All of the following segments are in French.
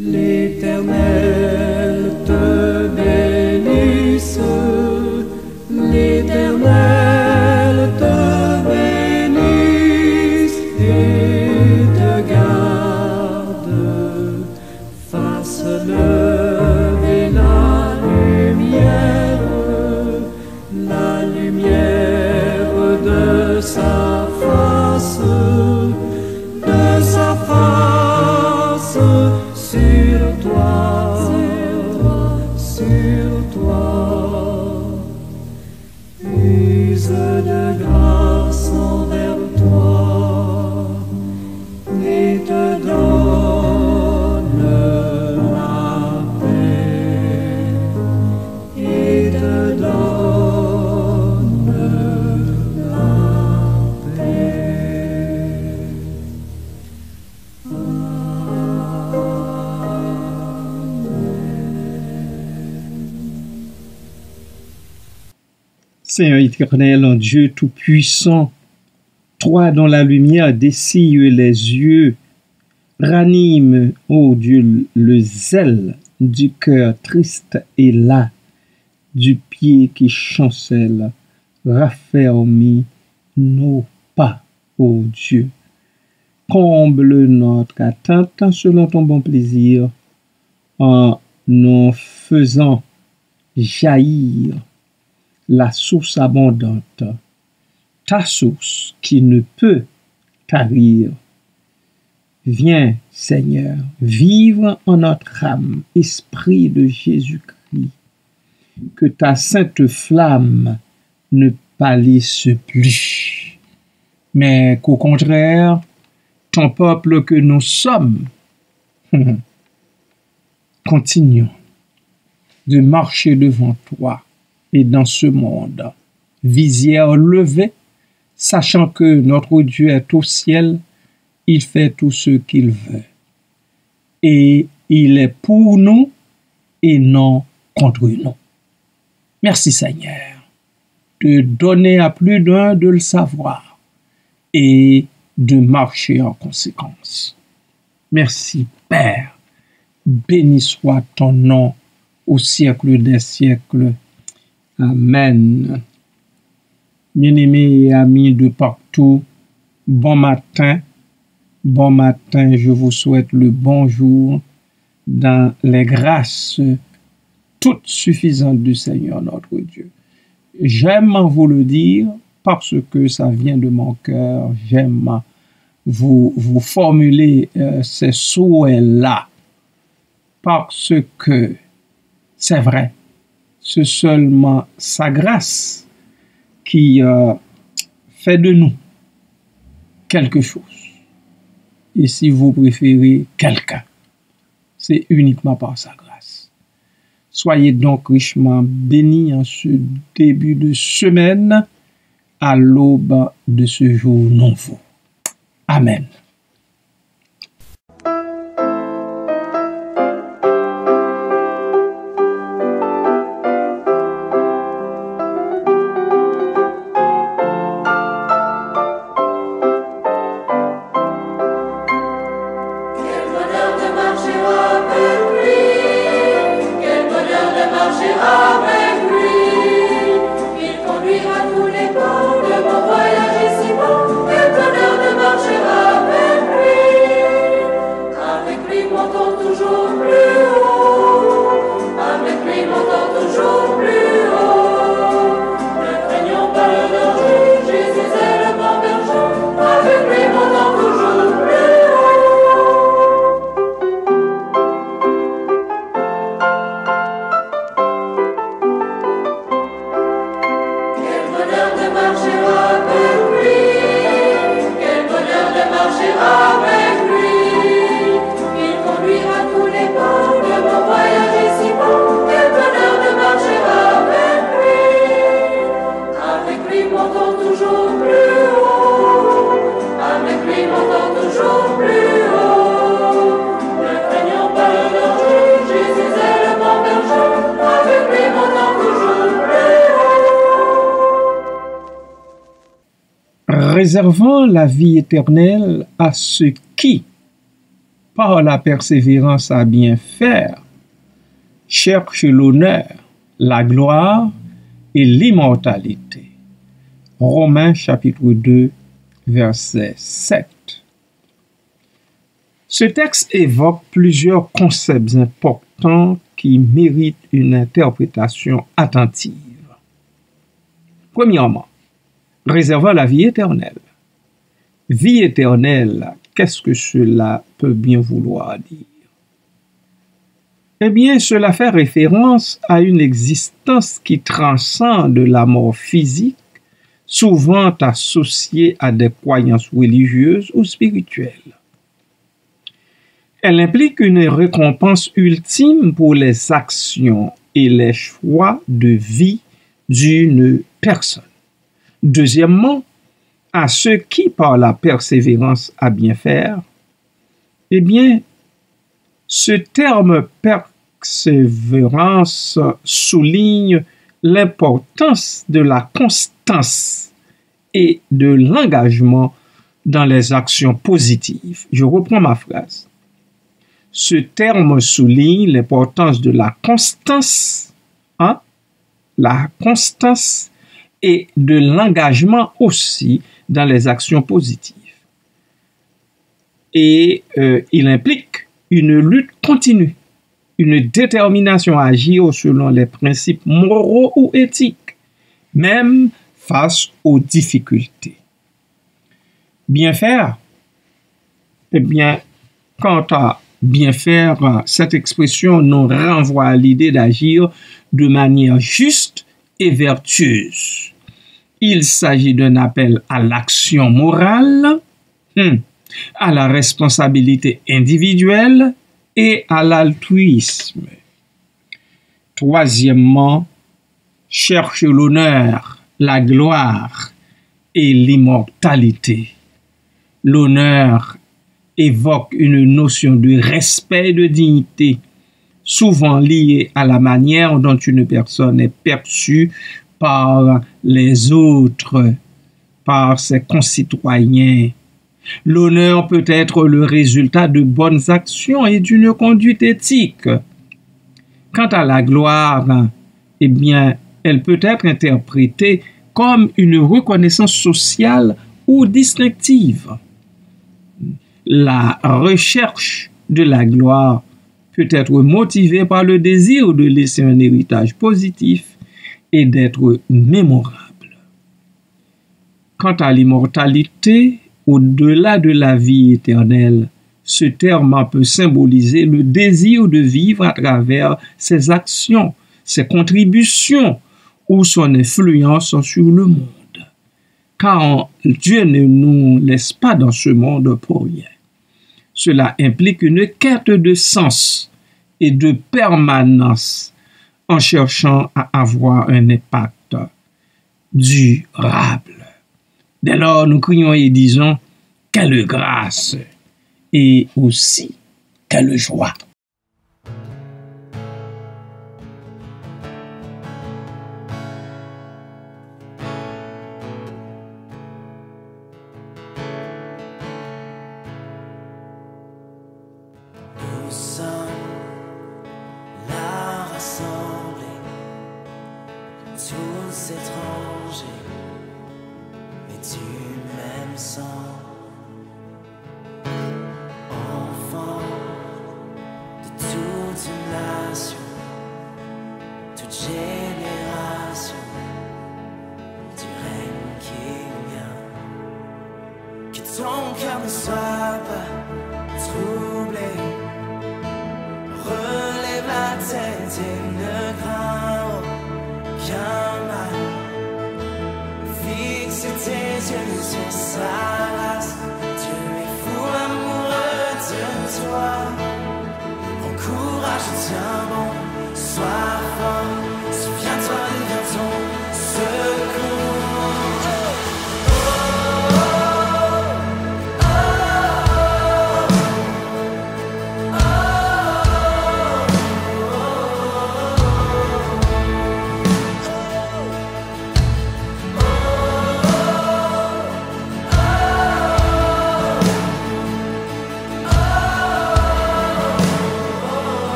L'Éternel te bénisse, l'Éternel te bénisse et te garde, fasse lever la lumière de sa face sur toi, use de grâce envers toi et te donne la paix, et te donne la paix. Seigneur éternel, en Dieu tout-puissant, toi dont la lumière dessille les yeux, ranime, ô Dieu, le zèle du cœur triste et las, du pied qui chancelle, raffermis nos pas, ô Dieu. Comble notre attente selon ton bon plaisir, en nous faisant jaillir la source abondante, ta source qui ne peut tarir. Viens, Seigneur, vivre en notre âme, Esprit de Jésus-Christ, que ta sainte flamme ne pâlisse plus, mais qu'au contraire, ton peuple que nous sommes, continuons de marcher devant toi et dans ce monde, visière levée, sachant que notre Dieu est au ciel, il fait tout ce qu'il veut. Et il est pour nous et non contre nous. Merci Seigneur de donner à plus d'un de le savoir et de marcher en conséquence. Merci Père, béni soit ton nom au siècle des siècles. Amen. Bien-aimés et amis de partout, bon matin, je vous souhaite le bonjour dans les grâces toutes suffisantes du Seigneur notre Dieu. J'aime vous le dire parce que ça vient de mon cœur, j'aime vous formuler ces souhaits-là parce que c'est vrai. C'est seulement sa grâce qui fait de nous quelque chose. Et si vous préférez quelqu'un, c'est uniquement par sa grâce. Soyez donc richement bénis en ce début de semaine à l'aube de ce jour nouveau. Amen. Réservant la vie éternelle à ceux qui, par la persévérance à bien faire, cherche l'honneur, la gloire et l'immortalité. Romains chapitre 2, verset 7. Ce texte évoque plusieurs concepts importants qui méritent une interprétation attentive. Premièrement, réservant la vie éternelle. Vie éternelle, qu'est-ce que cela peut bien vouloir dire? Eh bien, cela fait référence à une existence qui transcende la mort physique, souvent associée à des croyances religieuses ou spirituelles. Elle implique une récompense ultime pour les actions et les choix de vie d'une personne. Deuxièmement, à ceux qui, par la persévérance à bien faire, eh bien, ce terme persévérance souligne l'importance de la constance et de l'engagement dans les actions positives. Je reprends ma phrase. Ce terme souligne l'importance de la constance, la constance et de l'engagement aussi dans les actions positives. Et il implique une lutte continue, une détermination à agir selon les principes moraux ou éthiques, même face aux difficultés. Bien faire, eh bien, quant à bien faire, cette expression nous renvoie à l'idée d'agir de manière juste et vertueuse. Il s'agit d'un appel à l'action morale, à la responsabilité individuelle et à l'altruisme. Troisièmement, cherche l'honneur, la gloire et l'immortalité. L'honneur évoque une notion de respect et de dignité, souvent liée à la manière dont une personne est perçue par les autres, par ses concitoyens. L'honneur peut être le résultat de bonnes actions et d'une conduite éthique. Quant à la gloire, eh bien, elle peut être interprétée comme une reconnaissance sociale ou distinctive. La recherche de la gloire peut être motivée par le désir de laisser un héritage positif et d'être mémorable. Quant à l'immortalité, au-delà de la vie éternelle, ce terme peut symboliser le désir de vivre à travers ses actions, ses contributions ou son influence sur le monde. Car Dieu ne nous laisse pas dans ce monde pour rien. Cela implique une quête de sens et de permanence en cherchant à avoir un impact durable. Dès lors, nous crions et disons « Quelle grâce !» et aussi « Quelle joie !» Nous sommes là rassemblés, tous étrangers, mais du même sang. Enfants de toute une nation, toute génération, du règne qui vient. Que ton cœur ne soit pas troublé. Relève la tête et ne crains aucun mal. Fixe tes yeux sur sa race. Dieu est fou amoureux de toi. Prends courage, tiens bon, sois fort. Souviens-toi de ton secours.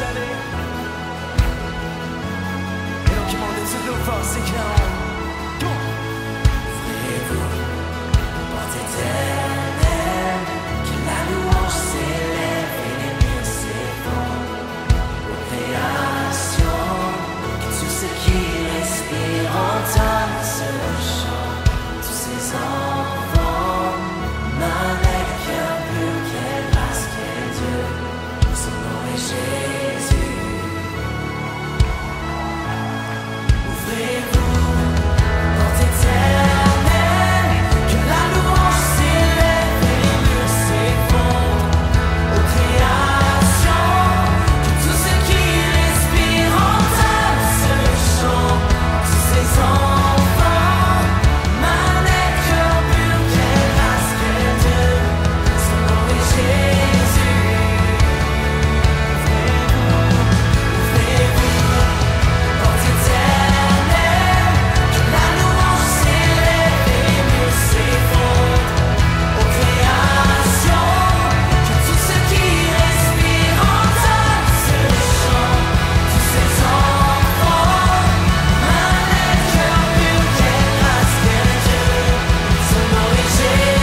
des années. Et donc, demandez toutes nos forces et clairement. Ouvrez-vous, porte éternelle, que la louange s'élève et les murs s'effondrent. Aux créations, que tout ce qui respire entende ce chant. Tous ces enfants, manette, cœur pur, quelle grâce, quel Dieu, son nom est Jésus. Ouvrez-vous, porte éternelle, que la louange s'élève et les murs s'effondrent. Aux créations, que tout ce qui respire entende ce chant. Tous ces enfants, manette, cœur pur, quelle grâce, quel Dieu, son nom est Jésus. Ouvrez-vous, porte éternelle, que la louange s'élève et les murs s'effondrent. Aux créations, que tout ce qui respire entende ce chant. Tous ces enfants, manette, cœur pur, quelle grâce, quel Dieu, son nom est Jésus.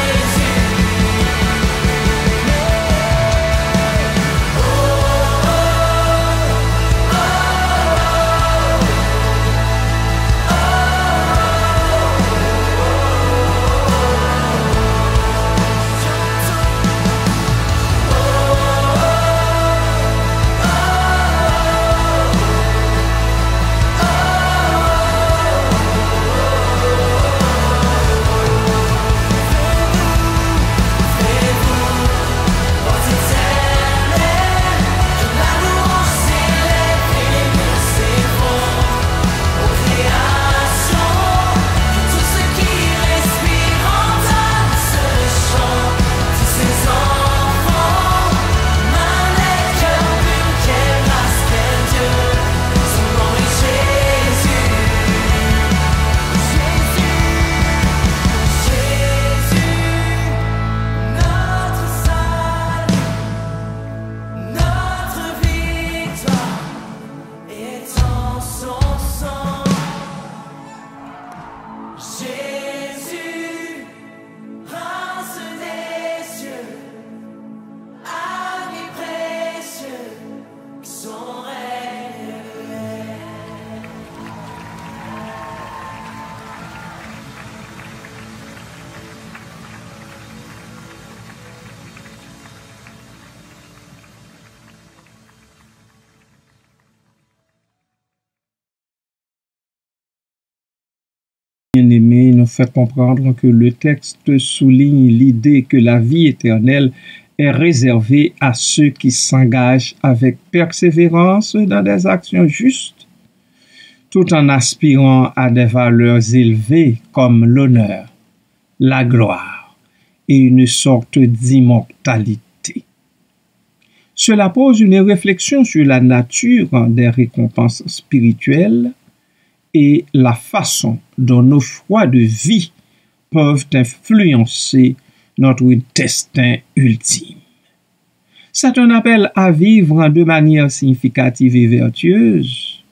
Porte éternelle, que la louange s'élève et les murs s'effondrent. Aux créations, que tout ce qui respire entende ce chant. Tous ces enfants, manette, cœur pur, quelle grâce, quel Dieu, son nom est Jésus. Jésus, notre salut, notre victoire est en son sang. Jésus, prince des cieux, ami précieux, son règne est. Bien-aimé, nous fait comprendre que le texte souligne l'idée que la vie éternelle est réservée à ceux qui s'engagent avec persévérance dans des actions justes, tout en aspirant à des valeurs élevées comme l'honneur, la gloire et une sorte d'immortalité. Cela pose une réflexion sur la nature des récompenses spirituelles et la façon dont nos choix de vie peuvent influencer notre destin ultime. C'est un appel à vivre de manière significative et vertueuse,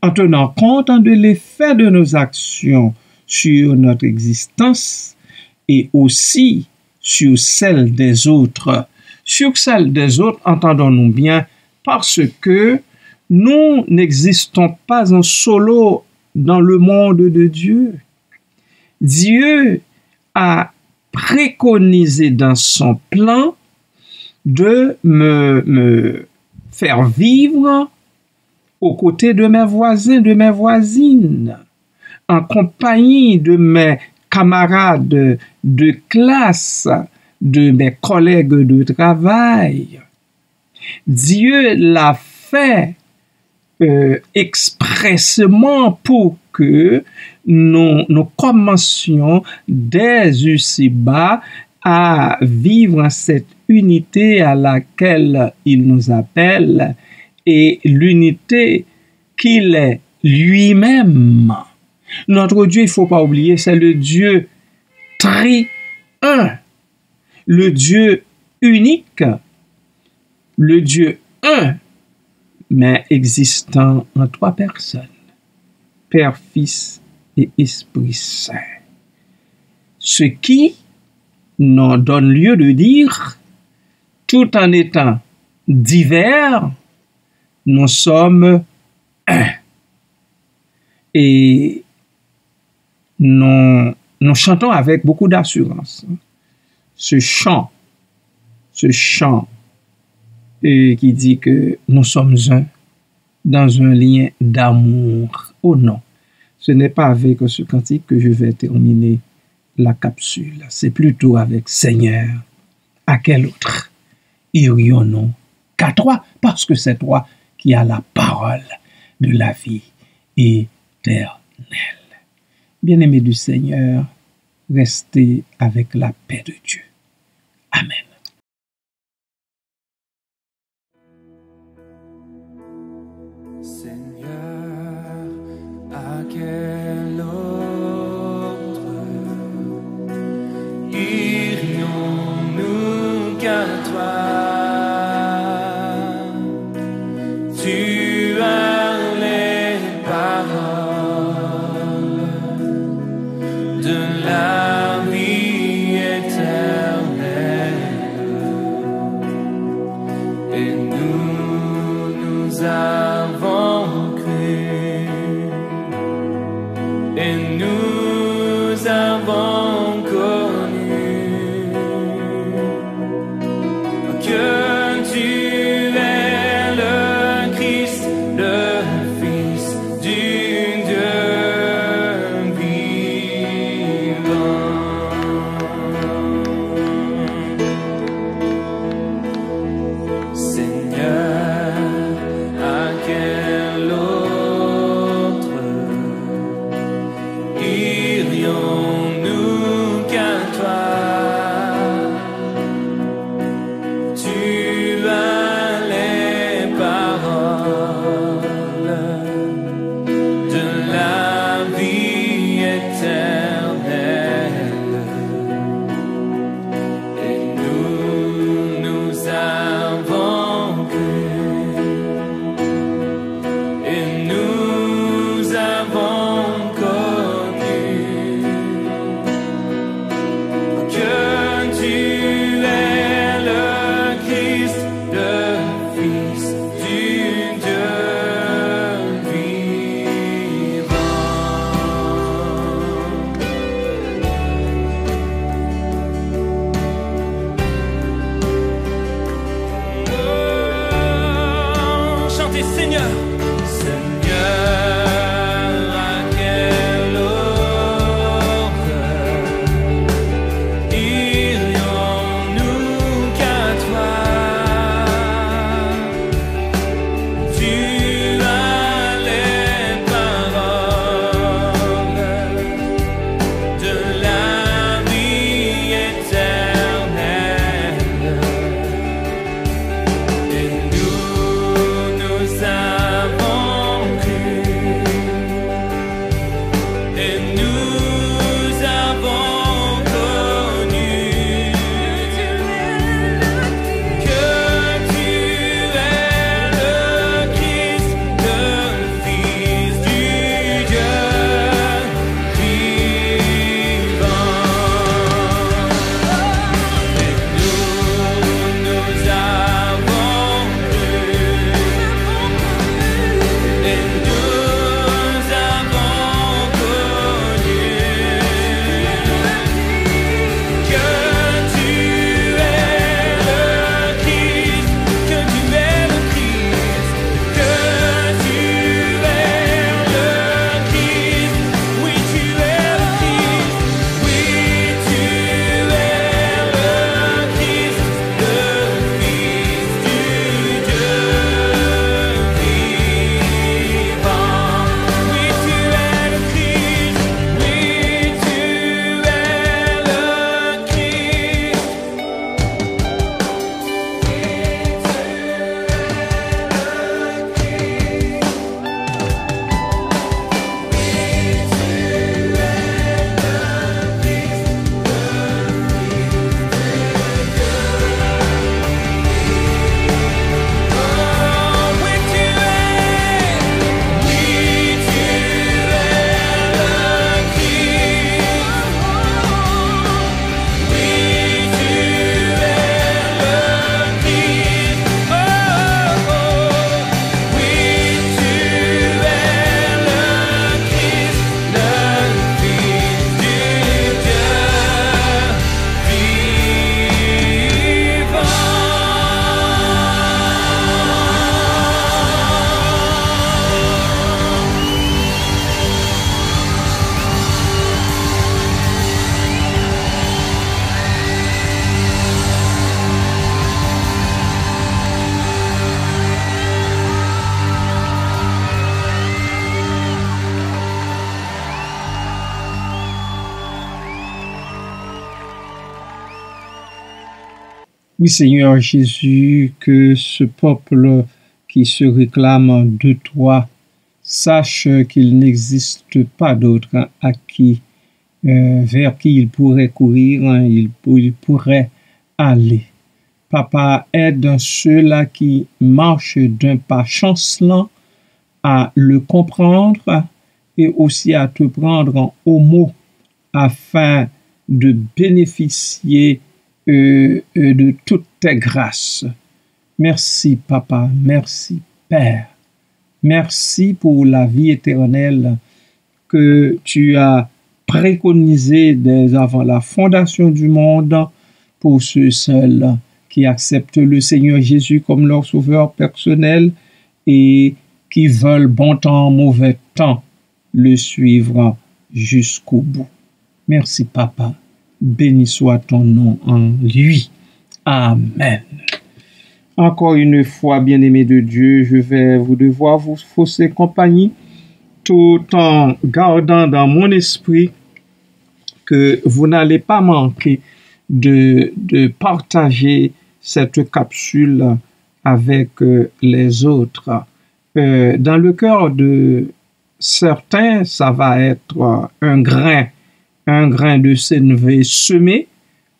en tenant compte de l'effet de nos actions sur notre existence et aussi sur celle des autres. Sur celle des autres, entendons-nous bien, parce que nous n'existons pas en solo dans le monde de Dieu. Dieu a préconisé dans son plan de me faire vivre aux côtés de mes voisins, de mes voisines, en compagnie de mes camarades de classe, de mes collègues de travail. Dieu l'a fait expressément pour que nous commencions dès ici-bas à vivre cette unité à laquelle il nous appelle et l'unité qu'il est lui-même. Notre Dieu, il ne faut pas oublier, c'est le Dieu tri-un, le Dieu unique, le Dieu un, mais existant en trois personnes, Père, Fils et Esprit Saint. Ce qui nous donne lieu de dire, tout en étant divers, nous sommes un. Et nous chantons avec beaucoup d'assurance. Ce chant qui dit que nous sommes un dans un lien d'amour. Oh non, ce n'est pas avec ce cantique que je vais terminer la capsule. C'est plutôt avec Seigneur. À quel autre irions-nous qu'à toi? Parce que c'est toi qui as la parole de la vie éternelle. Bien-aimés du Seigneur, restez avec la paix de Dieu. Amen. Seigneur, à quel autre irions-nous qu'à toi? Tu as les paroles de la vie éternelle, et nous avons cru, et nous avons connu que tu es le Christ, le Fils du Dieu vivant. Seigneur, à quel autre irions-nous qu'à toi? Tu as les paroles de la vie éternelle, et nous avons cru, et nous avons connu que tu es le Christ, le Fils du Dieu vivant. Oh, chantez Seigneur. Seigneur, à quel autre irions-nous qu'à toi? Tu as les paroles de la vie éternelle, et nous avons Oui, Seigneur Jésus, que ce peuple qui se réclame de toi sache qu'il n'existe pas d'autre à qui, vers qui il pourrait courir, il pourrait aller. Papa, aide ceux-là qui marchent d'un pas chancelant à le comprendre et aussi à te prendre au mot afin de bénéficier de toutes tes grâces. Merci, Papa. Merci, Père. Merci pour la vie éternelle que tu as préconisée dès avant la fondation du monde pour ceux seuls qui acceptent le Seigneur Jésus comme leur sauveur personnel et qui veulent bon temps, mauvais temps, le suivre jusqu'au bout. Merci, Papa. Béni soit ton nom en lui. Amen. Encore une fois, bien-aimés de Dieu, je vais devoir vous fausser compagnie tout en gardant dans mon esprit que vous n'allez pas manquer de partager cette capsule avec les autres. Dans le cœur de certains, ça va être un grain de sénévé semé.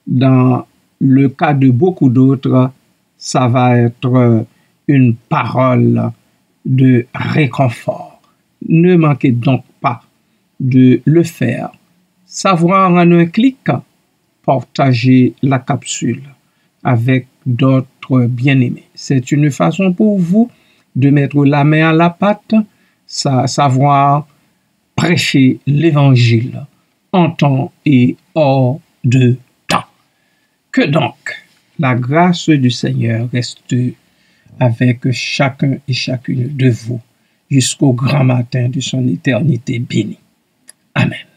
Dans le cas de beaucoup d'autres, ça va être une parole de réconfort. Ne manquez donc pas de le faire. Savoir en un clic, partager la capsule avec d'autres bien-aimés. C'est une façon pour vous de mettre la main à la pâte, savoir prêcher l'évangile en temps et hors de temps. Que donc la grâce du Seigneur reste avec chacun et chacune de vous jusqu'au grand matin de son éternité bénie. Amen.